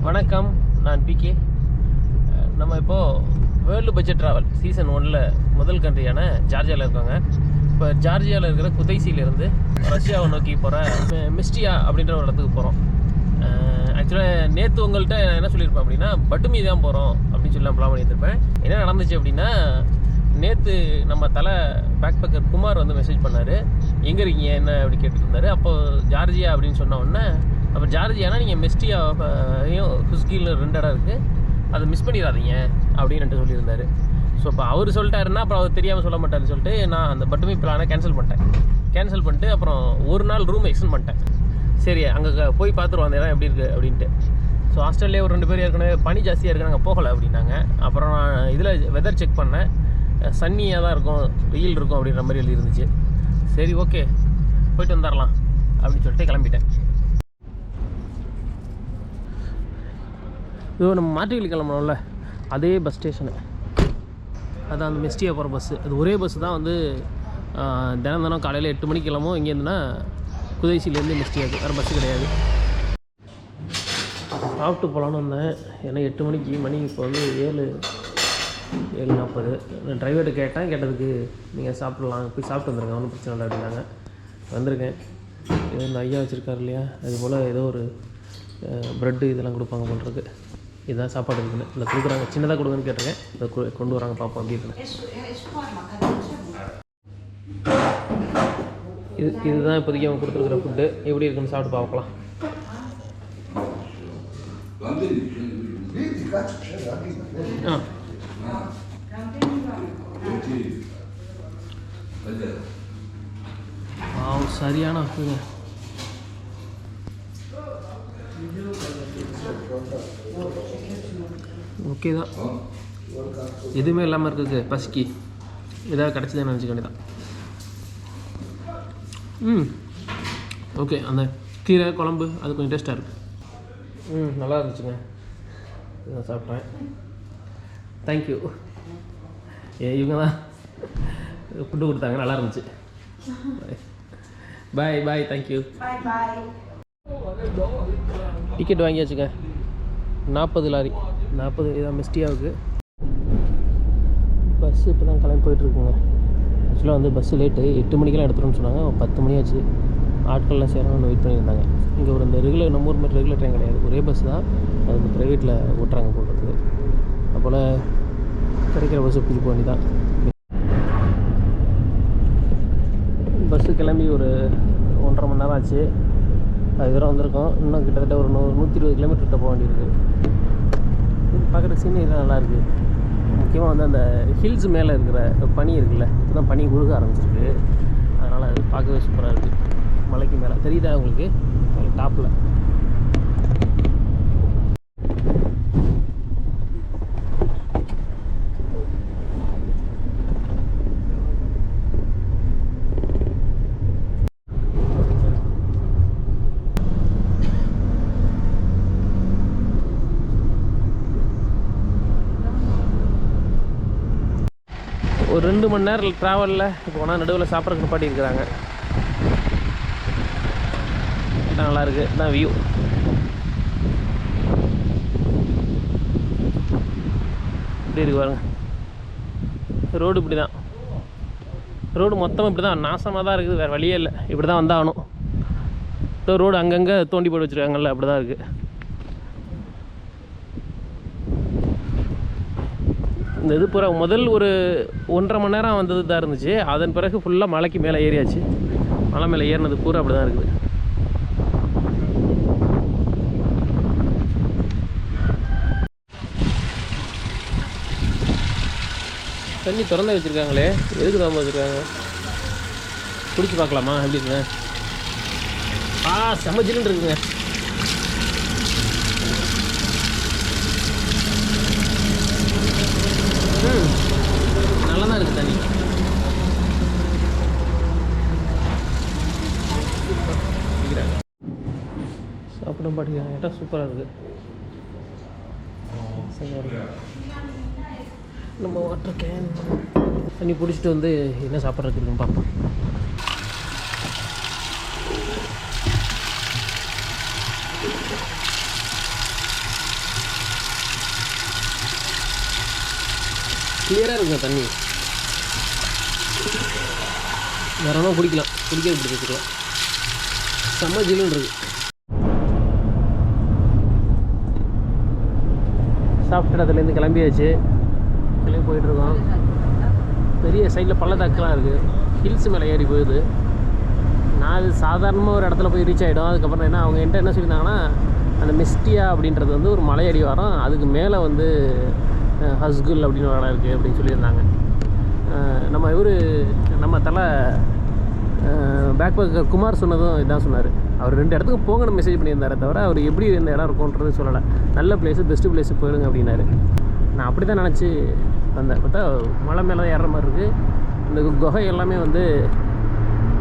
வணக்கம், நான் பிகே. நம்ம இப்போது வேர்ல்டு பட்ஜெட் ட்ராவல் சீசன் 1ல் முதல் கண்ட்ரியான ஜார்ஜியாவில் இருக்காங்க. இப்போ ஜார்ஜியாவில் இருக்கிற குதைசியிலேருந்து ரஷ்யாவை நோக்கி போகிற மெஸ்டியா அப்படின்ற ஒரு இடத்துக்கு போகிறோம். ஆக்சுவலாக நேற்று உங்கள்கிட்ட என்ன சொல்லியிருப்பேன் அப்படின்னா பட்டுமி தான் போகிறோம் அப்படின்னு சொல்லி நான் பிளான் பண்ணியிருப்பேன். என்ன நடந்துச்சு அப்படின்னா, நேற்று நம்ம பேக் பேக்கர் குமார் வந்து மெசேஜ் பண்ணார், எங்கே இருக்கீங்க என்ன அப்படி கேட்டுட்டு இருந்தார். அப்போது ஜார்ஜியா அப்படின்னு சொன்ன உடனே, அப்போ ஜார்ஜியானா நீங்கள் மெஸ்டியாவையும் ஹுஸ்கியில் 2 இடம் இருக்குது, அதை மிஸ் பண்ணிடாதீங்க அப்படின்னு சொல்லியிருந்தார். ஸோ இப்போ அவர் சொல்லிட்டாருன்னா அப்புறம் அவர் தெரியாமல் சொல்ல மாட்டார்னு சொல்லிட்டு நான் அந்த பட்டுமி பிளானை கேன்சல் பண்ணிட்டு அப்புறம் ஒரு நாள் ரூம் எக்ஸ்டெண்ட் பண்ணிட்டேன். சரி அங்கே போய் பார்த்துருவோம் அந்த இடம் எப்படி இருக்குது அப்படின்ட்டு. ஸோ ஹாஸ்டல்லே ஒரு 2 பேர் ஏற்கனவே பனி ஜாஸ்தியாக இருக்குது, நாங்கள் போகலை அப்படின்னாங்க. அப்புறம் நான் இதில் வெதர் செக் பண்ணேன், சன்னியாக தான் இருக்கும், வெயில் இருக்கும் அப்படின்ற மாதிரி எழுதி இருந்துச்சு. சரி ஓகே போயிட்டு வந்துடலாம் அப்படின்னு சொல்லிட்டு கிளம்பிட்டேன். இதோ நம்ம மாட்டுவெளி கிளம்பணும்ல, அதே பஸ் ஸ்டேஷனு, அதான் அந்த மெஸ்டியா போகிற பஸ்ஸு. அது ஒரே பஸ்ஸு தான் வந்து தினம் காலையில் 8 மணிக்கு கிளம்பும். இங்கேருந்துன்னா குதைசிலேருந்து மெஸ்டியாவுக்கு வேறு பஸ்ஸு கிடையாது. சாப்பிட்டு போகலான்னு வந்தேன், ஏன்னா 8 மணிக்கு மணி இப்போ வந்து 7:40. நான் டிரைவர்கிட்ட கேட்டதுக்கு நீங்கள் சாப்பிட்லாம், போய் சாப்பிட்டு வந்துருங்க, ஒன்றும் பிரச்சனை இல்லை அப்படின்னாங்க. வந்திருக்கேன். இது இந்த ஐயா வச்சுருக்காரு இல்லையா, அதுபோல் ஏதோ ஒரு ப்ரெட்டு இதெல்லாம் கொடுப்பாங்க போன்றது. இதுதான் சாப்பாடு இருக்குன்னு இல்லை கொடுக்குறாங்க, சின்னதாக கொடுங்கன்னு கேட்டிருக்கேன். இதை கொண்டு வராங்க, பார்ப்போம் அப்படின்னு. இதுதான் இப்போதைக்கு அவங்க கொடுத்துருக்குற ஃபுட்டு. எப்படி இருக்குன்னு சாப்பிட்டு பார்க்கலாம். சரியான இருக்குங்க. ஓகே தான், எதுவுமே இல்லாமல் இருக்குது. பசிக்கு ஏதாவது கிடச்சிதான்னு நினச்சிக்க வேண்டியதான். ஓகே, அந்த கீரை குழம்பு அது கொஞ்சம் டேஸ்ட்டாக இருக்குது. நல்லா இருந்துச்சுங்க, இதான் சாப்பிட்டேன். தேங்க்யூ. இவங்க தான் ஃபுட்டு கொடுத்தாங்க, நல்லா இருந்துச்சு. Bye thank you. டிக்கெட் வாங்கியாச்சுங்க, 40 லாரி 40 இதான் மெஸ்டியாவுக்கு. பஸ்ஸு இப்போ தான் கிளம்பி போயிட்டுருக்குங்க. ஆக்சுவலாக வந்து பஸ்ஸு லேட்டு, 8 மணிக்கெலாம் எடுத்துகிட்டோன்னு சொன்னாங்க. 10 மணி ஆச்சு. ஆட்கள்லாம் சேரணும்னு வெயிட் பண்ணியிருந்தாங்க. இங்கே ஒரு இந்த ரெகுலர், நம்ம ஊர் மாதிரி ரெகுலர் ட்ரெயின் கிடையாது, ஒரே பஸ் தான். அது இந்த ப்ரைவேட்டில் ஓட்டுறாங்க போடுறது. அப்போல் கிடைக்கிற பஸ்ஸு பிடிச்சி போக வேண்டியதான். பஸ்ஸு கிளம்பி ஒரு 1.5 மணி நேரம் ஆச்சு. அது தூரம் வந்திருக்கோம். இன்னும் கிட்டத்தட்ட ஒரு 120 கிலோமீட்டர்கிட்ட போக வேண்டியிருக்கு. பார்க்குற சீனரிலாம் நல்லாயிருக்கு. முக்கியமாக வந்து அந்த ஹில்ஸ் மேலே இருக்கிற பனி இருக்குல்ல, இப்போ தான் பனி உருக ஆரம்பிச்சிருக்கு. அதனால் அது பார்க்கவே சூப்பராக இருக்குது. மலைக்கு மேலே தெரியுதா உங்களுக்கு டாப்பில்? ஒரு 2 மணி நேரம் ட்ராவலில் இப்போ போனால் நடுவில் சாப்பிட்றதுக்கு நிப்பாட்டி இருக்கிறாங்க. நல்லாயிருக்கு, இதான் வியூ. இப்படி இருக்கு பாருங்க. ரோடு இப்படி தான், ரோடு மொத்தமாக இப்படி தான் நாசமாக தான் இருக்குது, வேறு வழியே இல்லை. இப்படி தான் வந்தாகணும். ரோடு அங்கங்கே தோண்டி போட்டு வச்சுருக்காங்கல்ல, அப்படி தான் இருக்குது. இந்த இது பூரா முதல் ஒரு 1.5 மணி நேரம் வந்தது தான் இருந்துச்சு. அதன் பிறகு ஃபுல்லாக மலைக்கு மேலே ஏறியாச்சு. மலை மேலே ஏறினது பூரா அப்படி தான் இருக்குது. தண்ணி திறந்து வச்சுருக்காங்களே, எதுக்கு திறந்து வச்சுருக்காங்க? குடிச்சு பார்க்கலாமா எப்படி இருக்குங்க? செம்ம ஜில்லுன்னு இருக்குங்க. நல்லா தான் இருக்குது தண்ணி. சாப்பிட மாட்டேங்கிறாங்க, இடம் சூப்பராக இருக்குது. நம்ம வாட்டர் கேன் தண்ணி பிடிச்சிட்டு வந்து என்ன சாப்பிட்றதுக்கு இருக்குன்னு பார்ப்போம். கிளியராக இருக்குங்க தண்ணி. வேறனா குடிக்கலாம், குடிக்க இப்படி வச்சுக்கலாம். செம்ம ஜில்லுன்னு இருக்குது. சாப்பிட்டு அதுலேருந்து கிளம்பியாச்சு. கிளம்பி போயிட்டுருக்கோம். பெரிய சைடில் பள்ளத்தாக்கெலாம் இருக்குது. ஹில்ஸ் மேலே ஏறி போகுது. நான் அது சாதாரணமாக ஒரு இடத்துல போய் ரீச் ஆகிடும். அதுக்கப்புறம் என்ன அவங்க என்கிட்ட என்ன சொல்லியிருந்தாங்கன்னா, அந்த மெஸ்டியா அப்படின்றது வந்து ஒரு மலையடி வாரம், அதுக்கு மேலே வந்து ஹஸ்குல் அப்படின்னு ஒரு இடம் இருக்குது அப்படின்னு சொல்லியிருந்தாங்க. நம்ம தலை பேக்பேக்கர் குமார் சொன்னதும் இதான் சொன்னார். அவர் 2 இடத்துக்கு போங்கன்னு மெசேஜ் பண்ணியிருந்தாரே தவிர அவர் எப்படி இந்த இடம் இருக்கும்ன்றது சொல்லலை. நல்ல பிளேஸு, பெஸ்ட்டு பிளேஸு போயிடுங்க அப்படின்னாரு. நான் அப்படி தான் நினச்சி வந்தேன். பார்த்தா மலை மேலே தான் ஏறுற மாதிரி இருக்குது. இந்த குகை எல்லாமே வந்து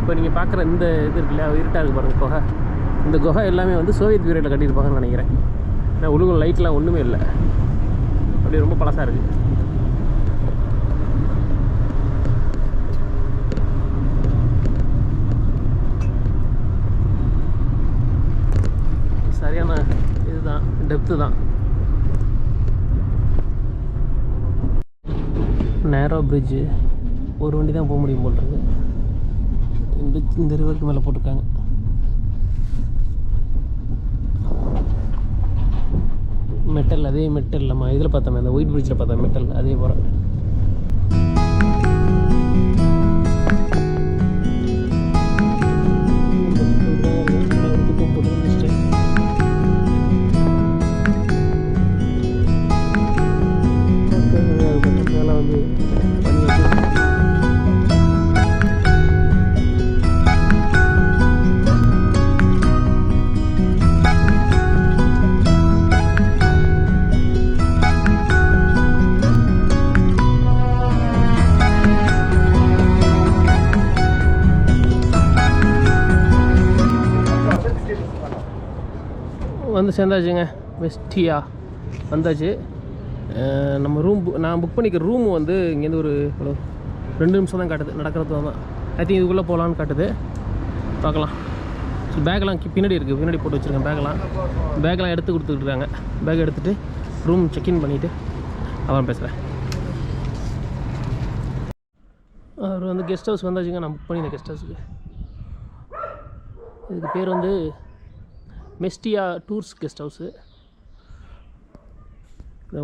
இப்போ நீங்கள் பார்க்குற இந்த இது இருக்கு இல்லையா, இருட்டாக இருக்குது பாருங்கள் குகை. இந்த குகை எல்லாமே வந்து சோவியத் பீரியடில் கட்டியிருப்பாங்கன்னு நினைக்கிறேன். ஏன்னா ஒழுங்கு லைட்லாம் ஒன்றுமே இல்லை, அப்படி ரொம்ப பழசாக இருக்குது. சரியான இதுதான், டெப்த்து தான். நேரோ பிரிட்ஜு, ஒரு வண்டி தான் போக முடியும் போட்டிருக்கு. இந்த ரிவருக்கு மேலே போட்டிருக்காங்க. மெட்டல், அதே மெட்டல் நம்ம இதில் பார்த்தோமே, அந்த ஒயிட் பிரிட்ஜில் பார்த்தோம் மெட்டல், அதே போல். வந்து சேர்ந்தாச்சுங்க, மெஸ்டியா வந்தாச்சு. நம்ம நான் புக் பண்ணிக்கிற ரூம் வந்து இங்கேருந்து ஒரு 2 நிமிஷம் தான் காட்டுது, நடக்கிறது தான். ஐ திங்க் இதுக்குள்ளே போகலான்னு காட்டுது, பார்க்கலாம். ஸோ பேக்கெலாம் பின்னாடி இருக்குது, பின்னாடி போட்டு வச்சுருக்கேன். பேக்கெலாம் எடுத்து கொடுத்துட்ருக்காங்க. பேக் எடுத்துகிட்டு ரூம் செக்இன் பண்ணிவிட்டு அப்புறம் பேசுகிறேன். அவர் வந்து கெஸ்ட் ஹவுஸ் வந்தாச்சுங்க. நான் புக் பண்ணியிருந்தேன் கெஸ்ட் ஹவுஸுக்கு. இதுக்கு பேர் வந்து மெஸ்டியா டூர்ஸ் கெஸ்ட் ஹவுஸு.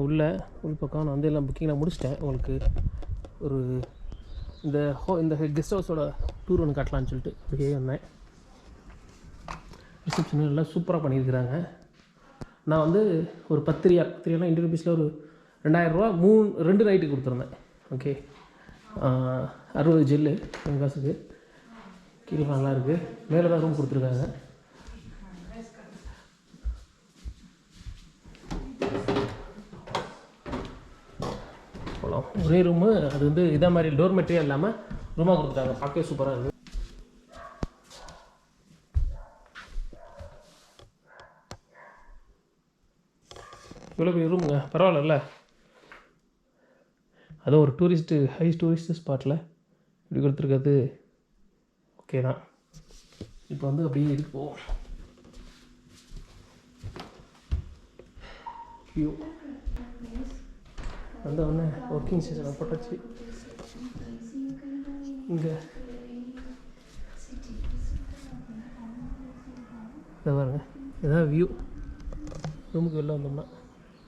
உள் பக்கம் நான் வந்து எல்லாம் புக்கிங்லாம் முடிச்சிட்டேன். உங்களுக்கு ஒரு இந்த கெஸ்ட் ஹவுஸோட டூர் ஒன்று காட்டலான்னு சொல்லிட்டு அப்படியே வந்தேன். ரிசப்ஷன் எல்லாம் சூப்பராக பண்ணியிருக்கிறாங்க. நான் வந்து ஒரு 10 ரியால் இந்தியன் ருபீஸில் ஒரு 2000 ரூபா 2 நைட்டுக்கு கொடுத்துருந்தேன். ஓகே, 60 ஜெல்லு எங்கள் காசுக்கு. கீழே நல்லா இருக்குது. மேலே தான் ரூம் கொடுத்துருக்காங்க. ஒரே ரூமு, அது வந்து இதே மாதிரி டோர் மெட்டீரியல் இல்லாமல் ரூமாக கொடுத்துட்டாங்க. பார்க்கவே சூப்பராக இருக்குது. இவ்வளோ பெரிய ரூமுங்க, பரவாயில்ல. அது ஒரு ஹை டூரிஸ்ட்டு ஸ்பாட்டில் இப்படி கொடுத்துருக்கிறது ஓகே தான். இப்போ வந்து அப்படியே இதுக்கு போவோம். வந்த உடனே ஒர்க்கிங் ஸ்டேஷனை போட்டாச்சு. இங்கே இதை பாருங்க, இதுதான் வியூ. ரூமுக்கு வெளில வந்தோம்னா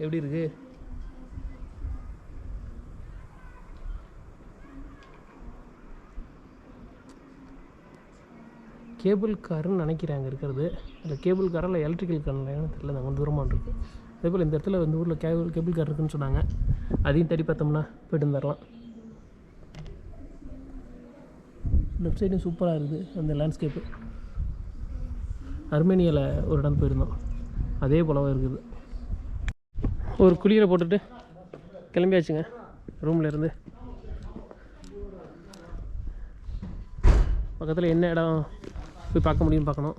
எப்படி இருக்குது? கேபிள் காருன்னு நினைக்கிறேன் அங்கே இருக்கிறது. அந்த கேபிள் காரில் எலக்ட்ரிக்கல் காரில் தெரியல, கொஞ்சம் தூரமாக இருக்குது. அதே போல் இந்த இடத்துல இந்த ஊரில் கேபிள் கார் இருக்குதுன்னு சொன்னாங்க. அதையும் தேடி பார்த்தோம்னா போய்ட்டு வந்துடலாம். லெஃப்ட் சைடும் சூப்பராக இருக்குது அந்த லேண்ட்ஸ்கேப்பு. அர்மேனியாவில் ஒரு இடம் போயிருந்தோம், அதே போலவே இருக்குது. ஒரு குளியலை போட்டுட்டு கிளம்பியாச்சுங்க ரூமில் இருந்து. பக்கத்தில் என்ன இடம் போய் பார்க்க முடியும்னு பார்க்கணும்.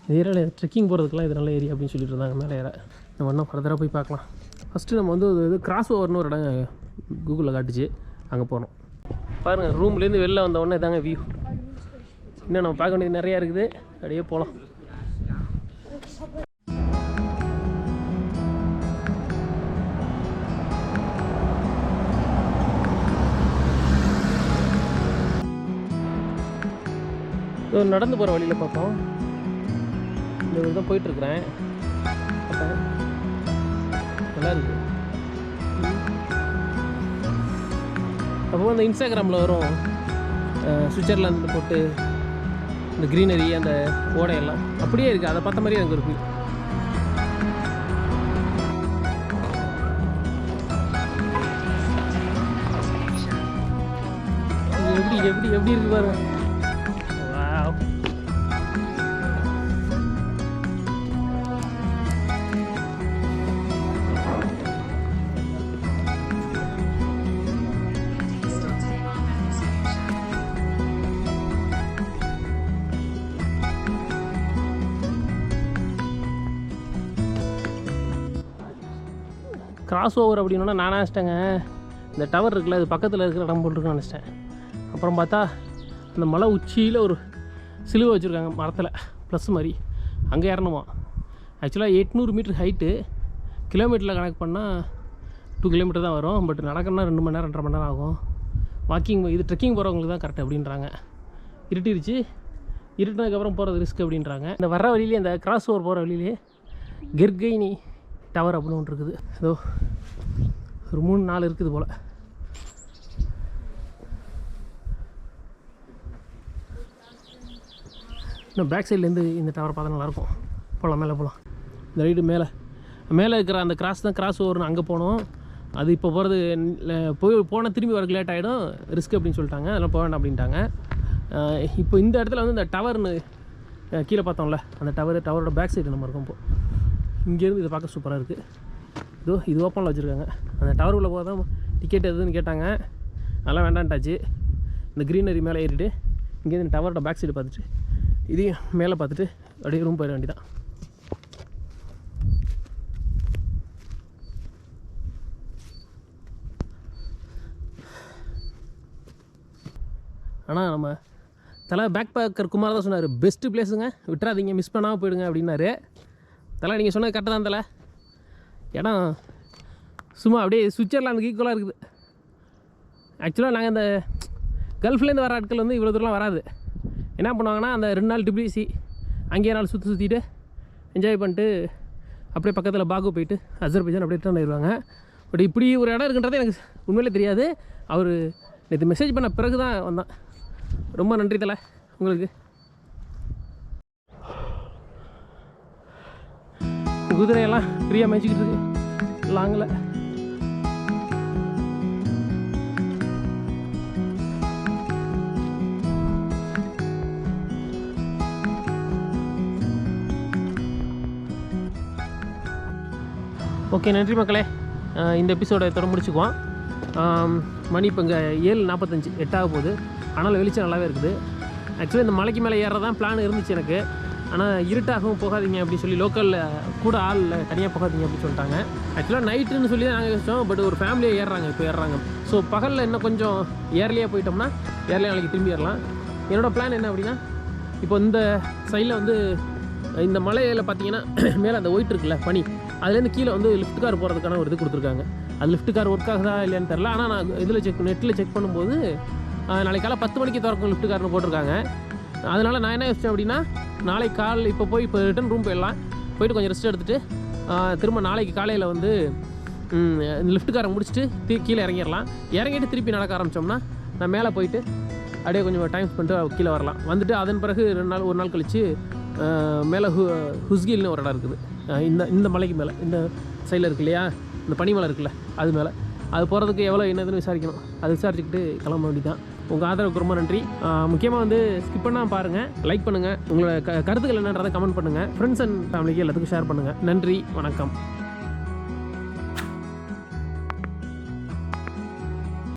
இந்த ஏரியாவில் ட்ரெக்கிங் போகிறதுக்கெலாம் இது நல்ல ஏரியா அப்படின்னு சொல்லிட்டு இருந்தாங்க. மேலே ஏற நம்ம இன்னும் ஃபர்தராக போய் பார்க்கலாம். ஃபஸ்ட்டு நம்ம வந்து இது கிராஸ் ஓவர்னு ஒரு இடம் கூகுளில் காட்டுச்சு, அங்கே போனோம். பாருங்கள், ரூம்லேருந்து வெளில வந்த உடனே தாங்க வியூ. இன்னும் நம்ம பார்க்க வேண்டியது நிறையா இருக்குது, அப்படியே போகலாம். நடந்து போகிற வழியில் பார்த்தோம். இந்த வழி தான் போயிட்டுருக்குறேன். நல்லா இருக்குது. அப்போ அந்த இன்ஸ்டாகிராமில் வரும் சுவிட்சர்லாந்து போட்டு இந்த க்ரீனரி அந்த ஓடையெல்லாம் அப்படியே இருக்குது. அதை பார்த்த மாதிரியே எனக்கு இருக்குது. எப்படி எப்படி எப்படி இருக்கு பாருங்க. கிராஸ் ஓவர் அப்படின்னா நான் நினச்சிட்டேங்க இந்த டவர் இருக்குல்ல அது பக்கத்தில் இருக்கிற இடம் போட்டுருக்குன்னு நினச்சிட்டேன். அப்புறம் பார்த்தா அந்த மலை உச்சியில் ஒரு சிலுவை வச்சுருக்காங்க மரத்தில் ப்ளஸ் மாதிரி. அங்கே ஏறணுமா. ஆக்சுவலாக 800 மீட்டர் ஹைட்டு. கிலோமீட்டரில் கணக்கு பண்ணால் 2 கிலோமீட்டர் தான் வரும். பட் நடக்கணும்னா 2 மணி நேரம் 2.5 மணி நேரம் ஆகும். வாக்கிங் இது ட்ரெக்கிங் போகிறவங்களுக்கு தான் கரெக்ட் அப்படின்றாங்க. இருட்டிருச்சு, இருட்டினதுக்கப்புறம் போகிறது ரிஸ்க் அப்படின்றாங்க. இந்த வர்ற வழியிலே இந்த கிராஸ் ஓவர் போகிற வழியிலே கெர்கைனி டவர் அப்படின்னு ஒன்று இருக்குது. ஏதோ ஒரு 3-4 இருக்குது போல். இன்னும் பேக் சைட்லேருந்து இந்த டவரை பார்த்தா நல்லாயிருக்கும். போகலாம், மேலே போகலாம். இந்த ரைடு மேலே இருக்கிற அந்த கிராஸ் தான் கிராஸ் ஓவர்னு அங்கே போனோம். அது இப்போ போகிறது போனால் திரும்பி வரக்கு லேட் ஆகிடும், ரிஸ்க் அப்படின்னு சொல்லிட்டாங்க. அதெல்லாம் போக வேண்டாம் அப்படின்ட்டாங்க. இப்போ இந்த இடத்துல வந்து இந்த டவர்னு கீழே பார்த்தோம்ல அந்த டவரோட பேக் சைடு நம்ம இருக்கும். இப்போது இங்கேருந்து இதை பார்க்க சூப்பராக இருக்குது. இது ஓப்பனில் வச்சுருக்காங்க. அந்த டவருக்குள்ளே போக தான் டிக்கெட் எதுன்னு கேட்டாங்க. அதெல்லாம் வேண்டான்ட்டாச்சு. இந்த க்ரீனரி மேலே ஏறிட்டு இங்கேருந்து இந்த டவரோட பேக் சைடு பார்த்துட்டு இதையும் மேலே பார்த்துட்டு அப்படியே ரூம் போயிட வேண்டியதான். ஆனால் நம்ம பேக் பேக்கர் குமார் தான் சொன்னார், பெஸ்ட்டு பிளேஸுங்க, விட்டுறாதீங்க, மிஸ் பண்ணாமல் போயிடுங்க அப்படின்னாரு. நீங்கள் சொன்னது கரெக்டாக தான் ஏன்னா சும்மா அப்படியே சுவிட்சர்லாந்துக்கு ஈக்குவலாக இருக்குது. ஆக்சுவலாக நாங்கள் இந்த கல்ஃப்லேருந்து வர ஆட்கள் வந்து இவ்வளோ தூரம்லாம் வராது. என்ன பண்ணுவாங்கன்னா அந்த 2 நாள் டிபிசி அங்கேயே நாள் சுற்றிட்டு என்ஜாய் பண்ணிட்டு அப்படியே பக்கத்தில் பாகு போயிட்டு அசர்பைஜான் அப்படியே ரிட்டர்ன் ஆயிடுவாங்க. பட் இப்படி ஒரு இடம் இருக்குன்றது எனக்கு உண்மையிலே தெரியாது. அவர் நேற்று மெசேஜ் பண்ண பிறகு தான் வந்தான். ரொம்ப நன்றி உங்களுக்கு. குதிரையெல்லாம் ஃப்ரீயாக மேய்ச்சிக்கிட்டு இருக்கு லாங்கில். ஓகே, நன்றி மக்களே. இந்த எபிசோடை இதோட முடிச்சுக்குவோம். மணி இப்போ இங்கே 7:45 8 போகுது. ஆனால் வெளிச்சம் நல்லாவே இருக்குது. ஆக்சுவலி இந்த மலைக்கு மேலே ஏறதான் பிளான் இருந்துச்சு எனக்கு. ஆனால் இருட்டாகவும் போகாதீங்க அப்படின்னு சொல்லி லோக்கலில் கூட ஆள் தனியாக போகாதீங்க அப்படின்னு சொல்லிட்டாங்க. ஆக்சுவலாக நைட்டுன்னு சொல்லி தான் நாங்கள் யோசிச்சோம். பட் ஒரு ஃபேமிலியாக ஏறுறாங்க. ஸோ பகலில் இன்னும் கொஞ்சம் ஏர்லியாக போயிட்டோம்னா ஏர்லியாக நாளைக்கு திரும்பி ஏறலாம். என்னோடய பிளான் என்ன அப்படின்னா, இப்போ இந்த சைடில் வந்து இந்த மலையில் பார்த்தீங்கன்னா மேலே அந்த ஒயிட் இருக்குல்ல பனி, அதுலேருந்து கீழே வந்து லிஃப்ட் கார் போகிறதுக்கான ஒரு இது கொடுத்துருக்காங்க. அது லிஃப்ட் கார் ஒர்க் ஆகுதா இல்லையான்னு தெரில. ஆனால் நான் நெட்டில் செக் பண்ணும்போது நாளைக்கு காலை 10 மணிக்கு திறக்கும் லிஃப்ட் கார்னு போட்டிருக்காங்க. அதனால் நான் என்ன யோசித்தேன் அப்படின்னா, நாளைக்கு காலையில் இப்போ ரிட்டன் ரூம் போயிடலாம். போயிட்டு கொஞ்சம் ரெஸ்ட் எடுத்துகிட்டு திரும்ப நாளைக்கு காலையில் வந்து லிஃப்ட் காரை முடிச்சுட்டு கீழே இறங்கிட்டு திருப்பி நடக்க ஆரம்பித்தோம்னா நான் மேலே போயிட்டு அப்படியே கொஞ்சம் டைம் பண்ணிட்டு கீழே வரலாம். வந்துட்டு அதன் பிறகு ஒரு நாள் கழித்து மேலே ஹுஸ்கில்னு ஒரு இடம் இருக்குது. இந்த மலைக்கு மேலே இந்த சைடில் இருக்கு இல்லையா, இந்த பனிமலை இருக்குல்ல, அது மேலே அது போகிறதுக்கு எவ்வளோ என்னதுன்னு விசாரிக்கணும். அது விசாரிச்சுக்கிட்டு கிளம்ப வேண்டியதான். உங்கள் ஆதரவுக்கு ரொம்ப நன்றி. முக்கியமாக வந்து ஸ்கிப் பண்ணால் பாருங்கள், லைக் பண்ணுங்கள், உங்களோட கருத்துக்கள் என்னன்றதை கமெண்ட் பண்ணுங்கள், ஃப்ரெண்ட்ஸ் அண்ட் ஃபேமிலிக்கு எல்லாத்துக்கும் ஷேர் பண்ணுங்கள். நன்றி, வணக்கம்.